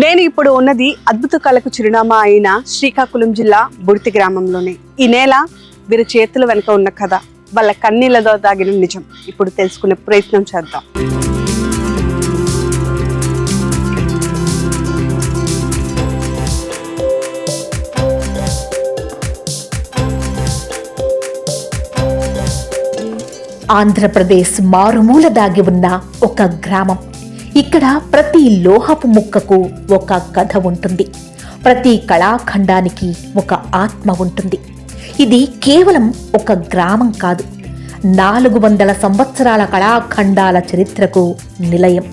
నేను ఇప్పుడు ఉన్నది అద్భుత కళకు చిరునామా అయిన శ్రీకాకుళం జిల్లా బుడితి గ్రామంలోనే. ఈ నేల వీరి చేతుల వెనుక ఉన్న కథ, వాళ్ళ కన్నీళ్లతో దాగిన నిజం ఇప్పుడు తెలుసుకునే ప్రయత్నం చేద్దాం. ఆంధ్రప్రదేశ్ మారుమూల దాగి ఉన్న ఒక గ్రామం. ఇక్కడ ప్రతి లోహపు ముక్కకు ఒక కథ ఉంటుంది, ప్రతి కళాఖండానికి ఒక ఆత్మ ఉంటుంది. ఇది కేవలం ఒక గ్రామం కాదు, 400 సంవత్సరాల కళాఖండాల చరిత్రకు నిలయం.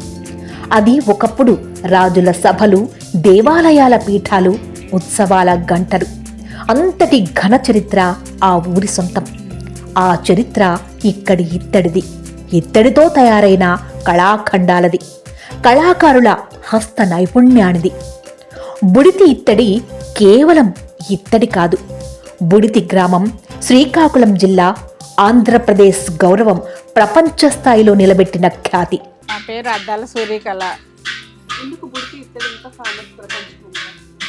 అది ఒకప్పుడు రాజుల సభలు, దేవాలయాల పీఠాలు, ఉత్సవాల గంటలు. అంతటి ఘన చరిత్ర ఆ ఊరి సొంతం. ఆ చరిత్ర ఇక్కడి ఇత్తడిది, ఇత్తడితో తయారైన కళాఖండాలది, కళాకారుల హస్త నైపుణ్యానిది. బుడితి ఇత్తడి కేవలం ఇత్తడి కాదు. బుడితి గ్రామం శ్రీకాకుళం జిల్లా, ఆంధ్రప్రదేశ్ గౌరవం ప్రపంచ స్థాయిలో నిలబెట్టిన ఖ్యాతి. నా పేరు అద్దాల సూర్యకళ.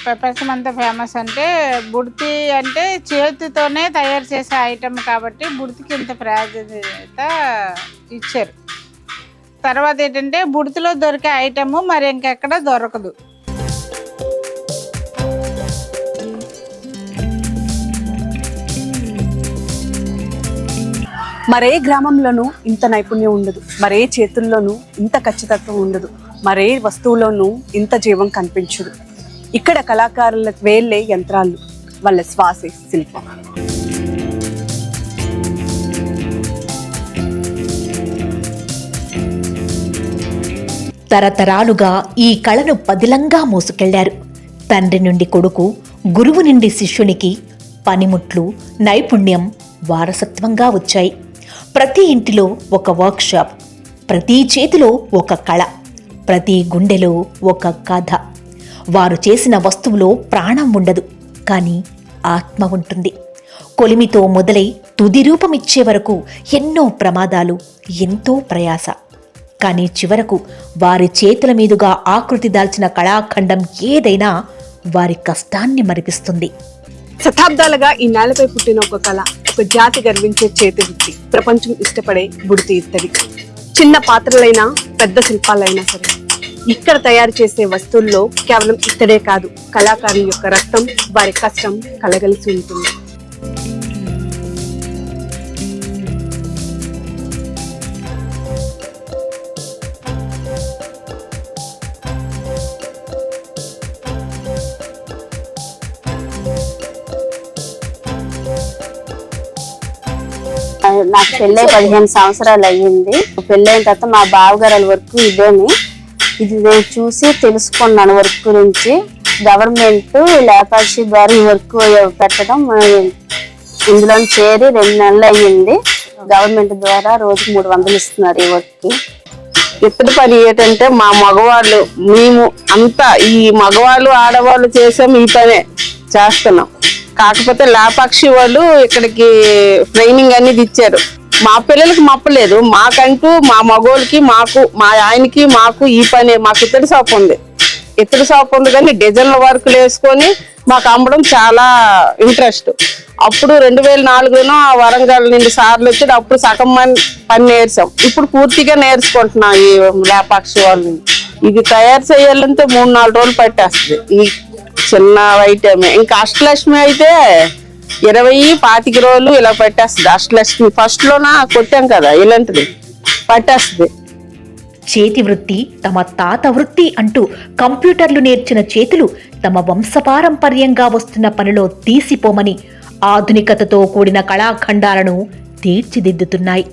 ప్రపంచమంతా ఫేమస్ అంటే బుడితి అంటే చేతితోనే తయారు చేసే ఐటమ్ కాబట్టి బుడితికి ఇంత ప్రాధాన్యత ఇచ్చారు. తర్వాత ఏంటంటే బుడితిలో దొరికే ఐటమ్ మరి ఇంకెక్కడ దొరకదు. మరే గ్రామంలోనూ ఇంత నైపుణ్యం ఉండదు, మరే చేతుల్లోనూ ఇంత ఖచ్చితత్వం ఉండదు, మరే వస్తువులోనూ ఇంత జీవం కనిపించదు. ఇక్కడ కళాకారుల వేళ్ళే యంత్రాలు, వాళ్ళ శ్వాసే శిల్పం. తరతరాలుగా ఈ కళను పదిలంగా మోసుకెళ్లారు. తండ్రి నుండి కొడుకు, గురువు నుండి శిష్యునికి పనిముట్లు, నైపుణ్యం వారసత్వంగా వచ్చాయి. ప్రతి ఇంటిలో ఒక వర్క్షాప్, ప్రతి చేతిలో ఒక కళ, ప్రతి గుండెలో ఒక కథ. వారు చేసిన వస్తువులో ప్రాణం ఉండదు, కానీ ఆత్మ ఉంటుంది. కొలిమితో మొదలై తుది రూపమిచ్చే వరకు ఎన్నో ప్రమాదాలు, ఎంతో ప్రయాస. కానీ చివరకు వారి చేతుల మీదుగా ఆకృతి దాల్చిన కళాఖండం ఏదైనా వారి కష్టాన్ని మరిపిస్తుంది. శతాబ్దాలుగా ఈ నేలపై పుట్టిన ఒక కళ, ఒక జాతి గర్వించే చేతి వృత్తి, ప్రపంచం ఇష్టపడే బుడితి ఇత్తడి. చిన్న పాత్రలైనా పెద్ద శిల్పాలైనా సరే, ఇక్కడ తయారు చేసే వస్తువుల్లో కేవలం ఇత్తడే కాదు, కళాకారుల యొక్క రక్తం, వారి కష్టం కలగలిసి ఉంటుంది. నాకు పెళ్ళై 15 సంవత్సరాలు అయ్యింది. పెళ్ళైన తర్వాత మా బావగారు వర్క్ ఇదేని, ఇది నేను చూసి తెలుసుకున్నాను వర్క్ గురించి. గవర్నమెంట్ లేపాక్షి ద్వారా ఈ వర్క్ పెట్టడం, ఇందులో చేరి 2 నెలలు అయ్యింది. గవర్నమెంట్ ద్వారా రోజుకు 300 ఇస్తున్నారు ఈ వర్క్. ఇత్తడి పని ఏంటంటే మా మగవాళ్ళు, మేము అంతా ఈ మగవాళ్ళు ఆడవాళ్ళు చేసాం, ఈ పనే చేస్తున్నాం. కాకపోతే లేపాక్షి వాళ్ళు ఇక్కడికి ట్రైనింగ్ అనేది ఇచ్చారు. మా పిల్లలకి మప్పలేదు, మాకంటూ మా మగోళ్ళకి, మాకు, మా ఆయనకి, మాకు ఈ పని. మాకు ఇత్తడి షాప్ ఉంది, ఇత్తడి షాప్ ఉంది, కానీ డిజైన్ల వర్క్లు వేసుకొని మాకు అమ్మడం చాలా ఇంట్రెస్ట్. అప్పుడు 2004లో వరంగల్ నుండి సార్లు వచ్చి అప్పుడు సగం పని నేర్చాం. ఇప్పుడు పూర్తిగా నేర్చుకుంటున్నాం ఈ లేపాక్షి వాళ్ళని. ఇది తయారు చేయాలంటే 3-4 రోజులు పట్టేస్తుంది. ఈ చిన్న ఐటమే. ఇంకా అష్టలక్ష్మి అయితే 20-25 రోజులు ఇలా పట్టేస్తుంది. అష్టలక్ష్మి ఫస్ట్ లోన కొట్టాం కదా, ఇలాంటిది పట్టేస్తుంది. చేతి వృత్తి తమ తాత వృత్తి అంటూ కంప్యూటర్లు నేర్చిన చేతులు తమ వంశపారంపర్యంగా వస్తున్న పనిలో తీసిపోమని ఆధునికతతో కూడిన కళాఖండాలను తీర్చిదిద్దుతున్నాయి.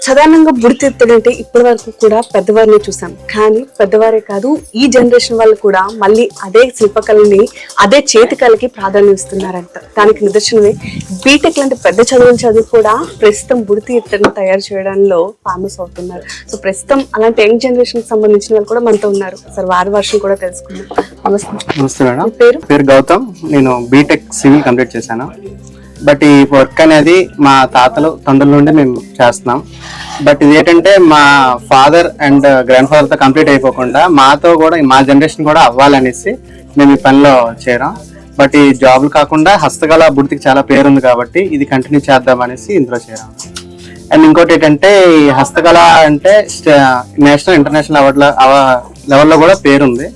సాధారణంగా బుడితి ఇత్తడి అంటే ఇప్పటి వరకు కూడా పెద్దవారిని చూసాం, కానీ పెద్దవారే కాదు, ఈ జనరేషన్ వాళ్ళు కూడా మళ్ళీ అదే శిల్పకళని, అదే చేతి కళకి ప్రాధాన్యం ఇస్తున్నారంట. దానికి నిదర్శనమే బీటెక్ లాంటి పెద్ద చదువులు చదువు కూడా ప్రస్తుతం బుడితి ఇత్తడిని తయారు చేయడంలో ఫేమస్ అవుతున్నారు. సో ప్రస్తుతం అలాంటి యంగ్ జనరేషన్ కి సంబంధించిన వాళ్ళు కూడా మనతో ఉన్నారు. సార్ వారి వర్షం కూడా తెలుసుకుందాం. నమస్తే మేడం. పేరు గౌతమ్. నేను బీటెక్ సివిల్ కంప్లీట్ చేశాను. బట్ ఈ వర్క్ అనేది మా తండ్రుల నుండి మేము చేస్తున్నాం. బట్ ఇది ఏంటంటే మా ఫాదర్ అండ్ గ్రాండ్ ఫాదర్ తో కంప్లీట్ అయిపోకుండా మాతో కూడా మా జనరేషన్ కూడా అవ్వాలనేసి మేము ఈ పనిలో చేరాం. బట్ ఈ జాబ్లు కాకుండా హస్తకళ బుడితికి చాలా పేరు ఉంది కాబట్టి ఇది కంటిన్యూ చేద్దాం అనేసి ఇందులో చేరాం. అండ్ ఇంకోటి ఏంటంటే ఈ హస్తకళ అంటే నేషనల్ ఇంటర్నేషనల్ లెవెల్లో కూడా పేరు ఉంది.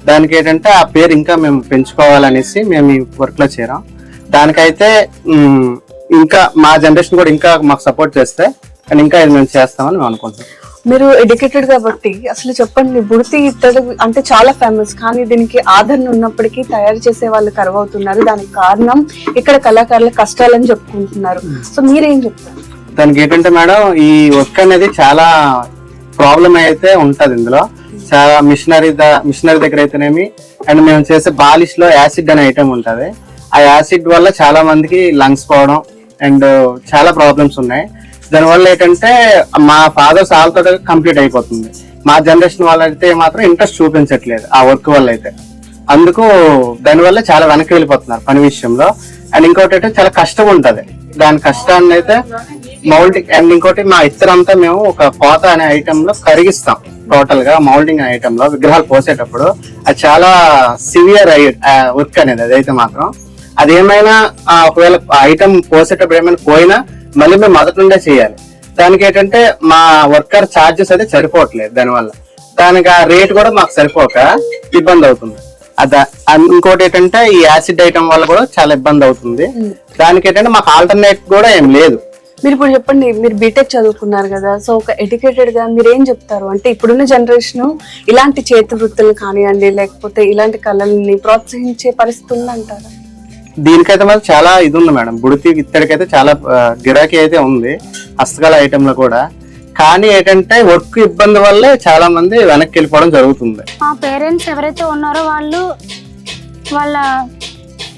దానికి ఏంటంటే ఆ పేరు ఇంకా మేము పెంచుకోవాలనేసి మేము ఈ వర్క్ లో చేరాం. దానికైతే ఇంకా మా జనరేషన్ కూడా ఇంకా మాకు సపోర్ట్ చేస్తే అండ్ ఇంకా ఇది మేము చేస్తామని మేము అనుకుంటున్నాం. మీరు ఎడ్యుకేటెడ్ కాబట్టి అసలు చెప్పండి, బుడితి ఇత్తడి అంటే చాలా ఫేమస్, కానీ దీనికి ఆదరణ ఉన్నప్పటికీ తయారు చేసే వాళ్ళు కరువవుతున్నారు. దానికి కారణం ఇక్కడ కళాకారుల కష్టాలని చెప్పుకుంటున్నారు. సో మీరేం చెప్తారు? దానికి ఏంటంటే మేడం, ఈ వర్క్ అనేది చాలా ప్రాబ్లం అయితే ఉంటది. ఇందులో చాలా మిషనరీ దగ్గర అయితేనేమి, అండ్ మేము చేసే బాలిష్ లో యాసిడ్ అనే ఐటమ్ ఉంటది. ఆ యాసిడ్ వల్ల చాలా మందికి లంగ్స్ పోవడం అండ్ చాలా ప్రాబ్లమ్స్ ఉన్నాయి. దానివల్ల ఏంటంటే మా ఫాదర్స్ వాళ్ళతో కంప్లీట్ అయిపోతుంది. మా జనరేషన్ వాళ్ళైతే మాత్రం ఇంట్రెస్ట్ చూపించట్లేదు ఆ వర్క్ వల్ల అయితే. అందుకు దానివల్ల చాలా వెనక్కి వెళ్ళిపోతున్నారు పని విషయంలో. అండ్ ఇంకోటి అయితే చాలా కష్టం ఉంటది. దాని కష్టాన్ని అయితే మౌల్డింగ్ అండ్ ఇంకోటి మా ఇత్తరంతా మేము ఒక కోత అనే ఐటమ్ లో కరిగిస్తాం. టోటల్ గా మౌల్డింగ్ అనే ఐటమ్ లో విగ్రహాలు పోసేటప్పుడు అది చాలా సివియర్ వర్క్ అనేది. అదైతే మాత్రం అదేమైనా ఒకవేళ ఐటమ్ పోసేటప్పుడు ఏమైనా పోయినా మళ్ళీ మేము మొదటి నుండే చేయాలి. దానికి ఏంటంటే మా వర్కర్ ఛార్జెస్ అయితే సరిపోవట్లేదు. దానివల్ల దానికి ఆ రేట్ కూడా మాకు సరిపోక ఇబ్బంది అవుతుంది. ఇంకోటి ఏంటంటే ఈ యాసిడ్ ఐటమ్ వల్ల కూడా చాలా ఇబ్బంది అవుతుంది. దానికి ఏంటంటే మాకు ఆల్టర్నేట్ కూడా ఏం లేదు. మీరు ఇప్పుడు చెప్పండి, మీరు బీటెక్ చదువుకున్నారు కదా, సో ఒక ఎడ్యుకేటెడ్ గా మీరు ఏం చెప్తారు? అంటే ఇప్పుడున్న జనరేషన్ ఇలాంటి చేతి వృత్తులు కానివ్వండి, లేకపోతే ఇలాంటి కళల్ని ప్రోత్సహించే పరిస్థితి ఉందంటారా? దీనికైతే మాత్రం చాలా ఇది ఉంది మేడం. బుడితి ఇత్తడికైతే చాలా గిరాకీ అయితే ఉంది హస్తకళ ఐటమ్ లో కూడా. కానీ ఏంటంటే వర్క్ ఇబ్బంది వల్లే చాలా మంది వెనక్కి వెళ్ళిపోవడం జరుగుతుంది. మా పేరెంట్స్ ఎవరైతే ఉన్నారో వాళ్ళ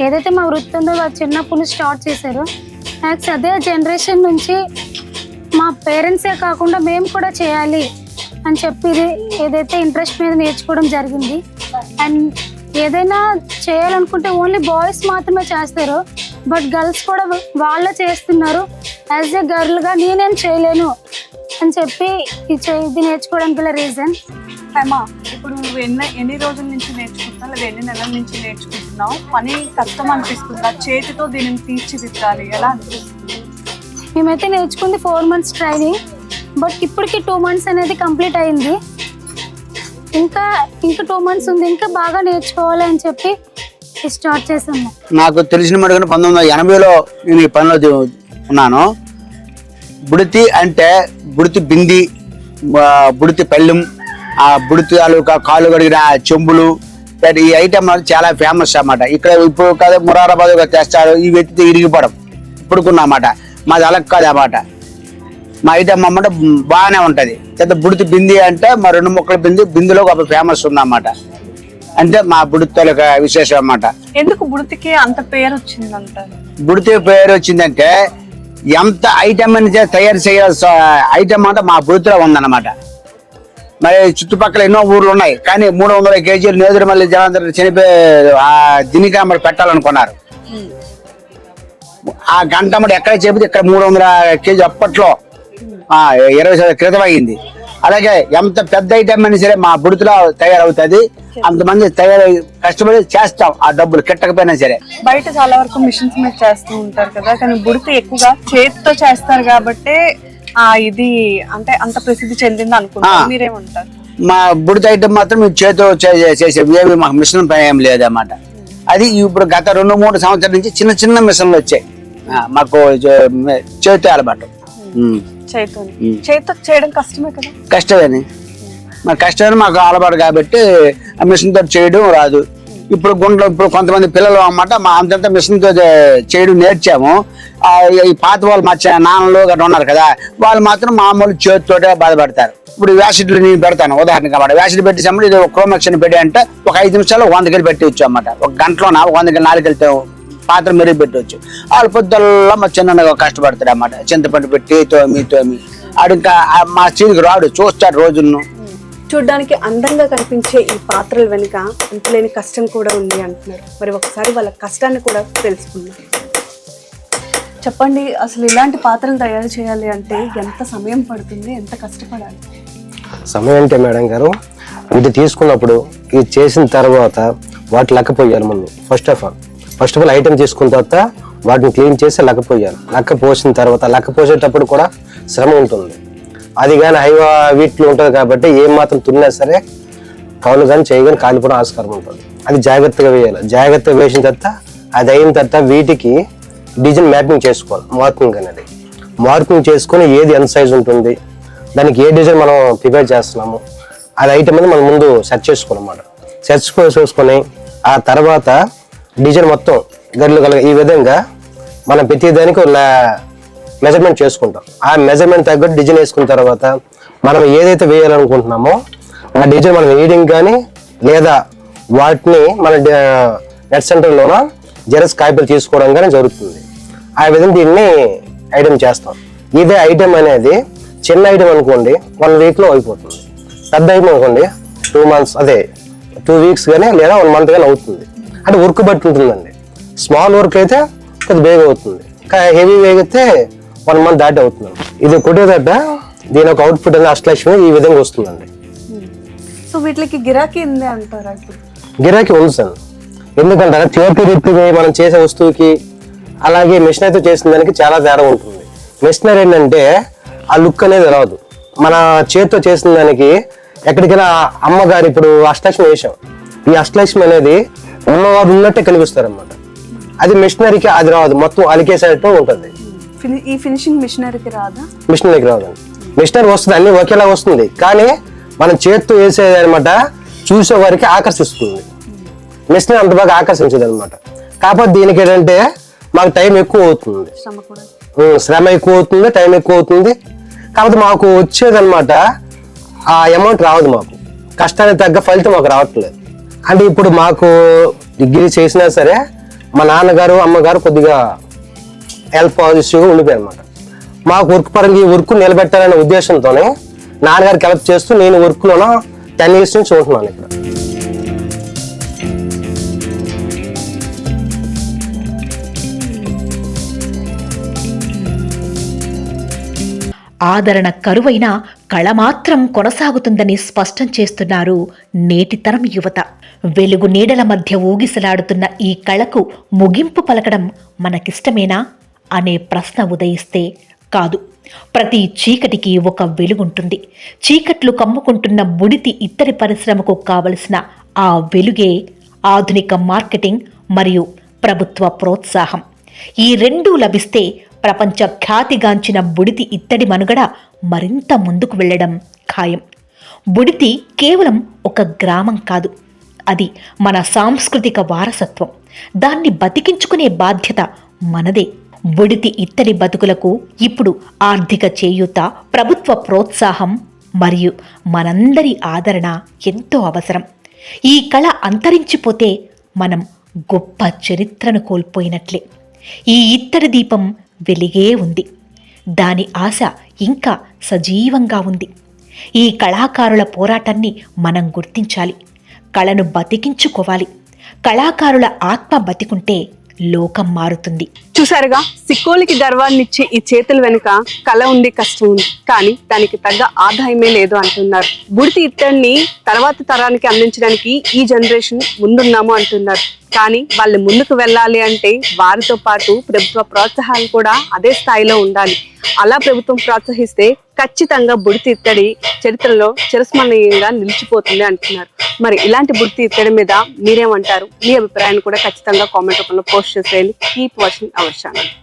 ఏదైతే మా వృత్తి ఉందో వాళ్ళు చిన్నప్పుడు స్టార్ట్ చేశారు. నెక్స్ట్ అదే జనరేషన్ నుంచి మా పేరెంట్సే కాకుండా మేము కూడా చేయాలి అని చెప్పి ఏదైతే ఇంట్రెస్ట్ మీద నేర్చుకోవడం జరిగింది. అండ్ ఏదైనా చేయాలనుకుంటే ఓన్లీ బాయ్స్ మాత్రమే చేస్తారు, బట్ గర్ల్స్ కూడా వాళ్ళే చేస్తున్నారు. యాజ్ ఏ గర్ల్గా నేనేం చేయలేను అని చెప్పి ఇది నేర్చుకోవడానికి గల రీజన్. అమ్మా, ఇప్పుడు నువ్వు ఎన్ని రోజుల నుంచి నేర్చుకుంటున్నావు, లేదా ఎన్ని నెలల నుంచి నేర్చుకుంటున్నావు? పని కష్టం అనిపిస్తుందా? చేతితో దీనిని తీర్చిదిద్దాలి ఎలా అనిపిస్తుంది? మేమైతే నేర్చుకుంది 4 months ట్రైనింగ్, బట్ ఇప్పటికి 2 months అనేది కంప్లీట్ అయింది. ఇంకా 2 months ఉంది, ఇంకా బాగా నేర్చుకోవాలి అని చెప్పి స్టార్ట్ చేసాము. నాకు తెలిసిన మటుకు 1980లో నేను ఈ పనిలో ఉన్నాను. బుడితి అంటే బుడితి బింది, బుడితి పళ్ళెం, ఆ బుడితి తాలూకా కాళ్ళు కడిగిన చెంబులు, ఈ ఐటమ్ చాలా ఫేమస్ అన్నమాట. ఇక్కడ ఇప్పుడు కదా మురారాబాద్ తెస్తారు, ఈ వ్యక్తి ఇరిగిపోవడం ఇప్పుడుకున్నమాట. మాది అలా కాదు అన్నమాట. మా ఐటమ్ అన్నమాట బాగానే ఉంటది. పెద్ద బుడితి బింది అంటే మా 2 ముక్కల బిందులో ఒక ఫేమస్ ఉందన్నమాట. అంటే మా బుడితి తాలూకా విశేషం అన్నమాట. ఎందుకు బుడితికి అంత పేరు వచ్చింది అంటారు? బుడితి పేరు వచ్చిందంటే ఎంత ఐటమ్ అని తయారు చేయాల్సిన ఐటమ్ అంటే మా బుడితిలో ఉందన్నమాట. మరి చుట్టుపక్కల ఎన్నో ఊర్లు ఉన్నాయి, కానీ 300 కేజీలు నేదురుమల్లి జనాంధ్ర చనిపోయి ఆ దినిగా మరి పెట్టాలనుకున్నారు. ఆ గంట మరి ఎక్కడ చెబితే ఇక్కడ 300 కేజీ అప్పట్లో 20 సంవత్సరాల క్రితం అయింది. అలాగే ఎంత పెద్ద ఐటమ్ అయినా సరే మా బుడితిలో తయారవుతుంది. అంతమంది కష్టపడి చేస్తాం, ఆ డబ్బులు కిట్టకపోయినా సరే. బయట చాలా వరకు మిషన్స్ మీద చేస్తూ ఉంటారు కదా, కానీ బుడితి ఎక్కువగా చేతితో చేస్తారు కాబట్టి ఇది అంటే అంత ప్రసిద్ధి చెందింది అనుకుంటున్నారు. మీరేమంటారు? మా బుడితి ఐటమ్ మాత్రం మేము చేతితో చేసేవి, ఏమి మాకు మిషన్ పని ఏం లేదన్నమాట. అది ఇప్పుడు గత 2-3 సంవత్సరాల నుంచి చిన్న చిన్న మిషన్లు వచ్చాయి. మాకు చేతితో అలవాటు. చేతితో చేయడం కష్టమే కదా? కష్టమేని మరి కష్టమని మాకు అలవాటు కాబట్టి ఆ మిషన్ తో చేయడం రాదు. ఇప్పుడు కొంతమంది పిల్లలు అన్నమాట మా అంతంతా మిషన్ తో చేయడం నేర్చాము. ఈ పాత వాళ్ళు మా నాన్నలు గట్రా ఉన్నారు కదా, వాళ్ళు మాత్రం మామూలు చేతితోటే బాధపడతారు. ఇప్పుడు వ్యాసిడ్లు నేను పెడతాను ఉదాహరణకి అన్నమాట. వ్యాసిడ్ పెట్టేసాము, ఇది క్రోమాక్స్ అని పెట్టి అంటే ఒక 5 నిమిషాలు 100 కిలో పెట్టవచ్చు అన్నమాట. ఒక గంటలోన 100 కిలో 4 కిలో పాత్ర మెరుగు పెట్టవచ్చు. వాళ్ళు పొద్దుల్లా మా చిన్నగా కష్టపడతారు అన్నమాట. చింతపండు పెట్టి తోమి ఆడు ఇంకా మా చీరికి రాడు, చూస్తాడు రోజును. చూడ్డానికి అందంగా కనిపించే ఈ పాత్రల వెనుక అంతులేని కష్టం కూడా ఉంది అంటున్నారు. మరి ఒకసారి వాళ్ళ కష్టాన్ని కూడా తెలుసుకుందాం. చెప్పండి, అసలు ఇలాంటి పాత్రలు తయారు చేయాలి అంటే ఎంత సమయం పడుతుంది, ఎంత కష్టపడాలి? సమయం అంటే మేడం గారు, ఇది తీసుకున్నప్పుడు ఇది చేసిన తర్వాత వాటి లెక్క పోయాలి ముందు. ఫస్ట్ ఆఫ్ ఆల్ ఐటమ్ తీసుకున్న తర్వాత వాటిని క్లీన్ చేసి లెక్క పోయాలి. లెక్క పోసిన తర్వాత లెక్క పోసేటప్పుడు కూడా శ్రమ ఉంటుంది. అది కానీ వీటిలో ఉంటుంది కాబట్టి ఏం మాత్రం తున్నా సరే కౌలు కానీ చేయి కానీ కాలిపోవడం ఆస్కారం ఉంటుంది. అది జాగ్రత్తగా వేయాలి. జాగ్రత్తగా వేసిన తర్వాత అది అయిన తర్వాత వీటికి డిజైన్ మ్యాపింగ్ చేసుకోవాలి. మార్కింగ్ అనేది మార్కింగ్ చేసుకొని ఏది ఎంత సైజ్ ఉంటుంది, దానికి ఏ డిజైన్ మనం ప్రిపేర్ చేస్తున్నాము అది ఐటమ్ అనేది మనం ముందు సెర్చ్ చేసుకోవాలన్నమాట. సెర్చ్ చేసుకొని ఆ తర్వాత డిజైన్ మొత్తం గడ్లు కలగ ఈ విధంగా మనం ప్రతిదానికి మెజర్మెంట్ చేసుకుంటాం. ఆ మెజర్మెంట్ తగ్గట్టు డిజైన్ వేసుకున్న తర్వాత మనం ఏదైతే వేయాలనుకుంటున్నామో ఆ డిజైన్ మనం వేయడం కానీ లేదా వాటిని మన నెట్ సెంటర్లోన జెరాక్స్ కాపీలు తీసుకోవడం కానీ జరుగుతుంది. ఆ విధంగా దీన్ని ఐటమ్ చేస్తాం. ఇదే ఐటమ్ అనేది చిన్న ఐటమ్ అనుకోండి 1 వీక్లో అయిపోతుంది. పెద్ద ఐటమ్ అనుకోండి 2 months, అదే 2 weeks కానీ లేదా 1 month కానీ అవుతుంది. అంటే వర్క్ బట్టి ఉంటుందండి. స్మాల్ వర్క్ అయితే కొద్ది బేగా అవుతుంది, హెవీ వేగ్ అయితే 1 month దాటి అవుతుంది. ఇది కుట్టేదట దీని ఒక అవుట్పుట్ అనేది అష్టలక్ష్మి ఈ విధంగా వస్తుందండి. సో వీటికి గిరాకీ ఉంది అంటారా? గిరాకీ ఉంది సార్. ఎందుకంటే చేతి రీతిగా మనం చేసే వస్తువుకి అలాగే మిషనరీతో చేసిన దానికి చాలా తేడా ఉంటుంది. మిషనరీ ఏంటంటే ఆ లుక్ అనేది రాదు. మన చేతితో చేసిన దానికి ఎక్కడికైనా అమ్మగారు ఇప్పుడు అష్టలక్ష్మి వేసాం, ఈ అష్టలక్ష్మి అనేది అమ్మవారు ఉన్నట్టే కనిపిస్తారు అన్నమాట. అది మిషనరీకి అది రాదు, మొత్తం అలికేసేటట్టు ఉంటుంది. ఈ ఫినిషింగ్ మిషనరీకి రాదా? మిషనరీకి రాదండి. మిషనరీ వస్తుంది, అన్ని ఒకేలా వస్తుంది, కానీ మనం చేతితో వేసేది అనమాట చూసే వారికి ఆకర్షిస్తుంది. మిషనరీ అంత బాగా ఆకర్షించదు అనమాట. కాకపోతే దీనికి ఏంటంటే మాకు టైం ఎక్కువ అవుతుంది, శ్రమ ఎక్కువ అవుతుంది, టైం ఎక్కువ అవుతుంది. కాకపోతే మాకు వచ్చేదన్నమాట ఆ అమౌంట్ రావద్దు, మాకు కష్టానికి తగ్గ ఫలితం మాకు రావట్లేదు. అంటే ఇప్పుడు మాకు డిగ్రీ చేసినా సరే మా నాన్నగారు అమ్మగారు కొద్దిగా హెల్ప్ పాజిటివ్గా ఉండిపోయారు అనమాట. మాకు వర్క్ పరంగా ఈ వర్క్ నిలబెట్టాలనే ఉద్దేశంతోనే నాన్నగారికి హెల్ప్ చేస్తూ నేను వర్క్లోనో 10 years నుంచి ఉంటున్నాను ఇక్కడ. ఆదరణ కరువైన కళ మాత్రం కొనసాగుతుందని స్పష్టం చేస్తున్నారు నేటి తరం యువత. వెలుగు నీడల మధ్య ఊగిసలాడుతున్న ఈ కళకు ముగింపు పలకడం మనకిష్టమేనా అనే ప్రశ్న ఉదయిస్తే కాదు. ప్రతి చీకటికి ఒక వెలుగుంటుంది. చీకట్లు కమ్ముకుంటున్న బుడితి ఇత్తడి పరిశ్రమకు కావలసిన ఆ వెలుగే ఆధునిక మార్కెటింగ్ మరియు ప్రభుత్వ ప్రోత్సాహం. ఈ రెండూ లభిస్తే ప్రపంచ ఖ్యాతిగాంచిన బుడితి ఇత్తడి మనుగడ మరింత ముందుకు వెళ్లడం ఖాయం. బుడితి కేవలం ఒక గ్రామం కాదు, అది మన సాంస్కృతిక వారసత్వం. దాన్ని బతికించుకునే బాధ్యత మనదే. బుడితి ఇత్తడి బతుకులకు ఇప్పుడు ఆర్థిక చేయూత, ప్రభుత్వ ప్రోత్సాహం మరియు మనందరి ఆదరణ ఎంతో అవసరం. ఈ కళ అంతరించిపోతే మనం గొప్ప చరిత్రను కోల్పోయినట్లే. ఈ ఇత్తడి దీపం వెలిగే ఉంది, దాని ఆశ ఇంకా సజీవంగా ఉంది. ఈ కళాకారుల పోరాటాన్ని మనం గుర్తించాలి, కళను బతికించుకోవాలి. కళాకారుల ఆత్మ బతికుంటే లోకం మారుతుంది. చూసారుగా, సిక్కోలికి గర్వాన్నిచ్చే ఈ చేతుల వెనుక కళ ఉంది, కష్టం ఉంది, కానీ దానికి తగ్గ ఆదాయమే లేదు అంటున్నారు. బుడితి ఇత్తడిని తర్వాత తరానికి అందించడానికి ఈ జనరేషన్ ముందున్నాము అంటున్నారు. కానీ వాళ్ళు ముందుకు వెళ్ళాలి అంటే వారితో పాటు ప్రభుత్వ ప్రోత్సాహాలు కూడా అదే స్థాయిలో ఉండాలి. అలా ప్రభుత్వం ప్రోత్సహిస్తే ఖచ్చితంగా బుడితి ఇత్తడి చరిత్రలో చిరస్మరణీయంగా నిలిచిపోతుంది అంటున్నారు. మరి ఇలాంటి బుడితి ఇత్తడి మీద మీరేమంటారు? మీ అభిప్రాయాన్ని కూడా ఖచ్చితంగా కామెంట్ రూపంలో పోస్ట్ చేసేయండి. Keep watching our channel.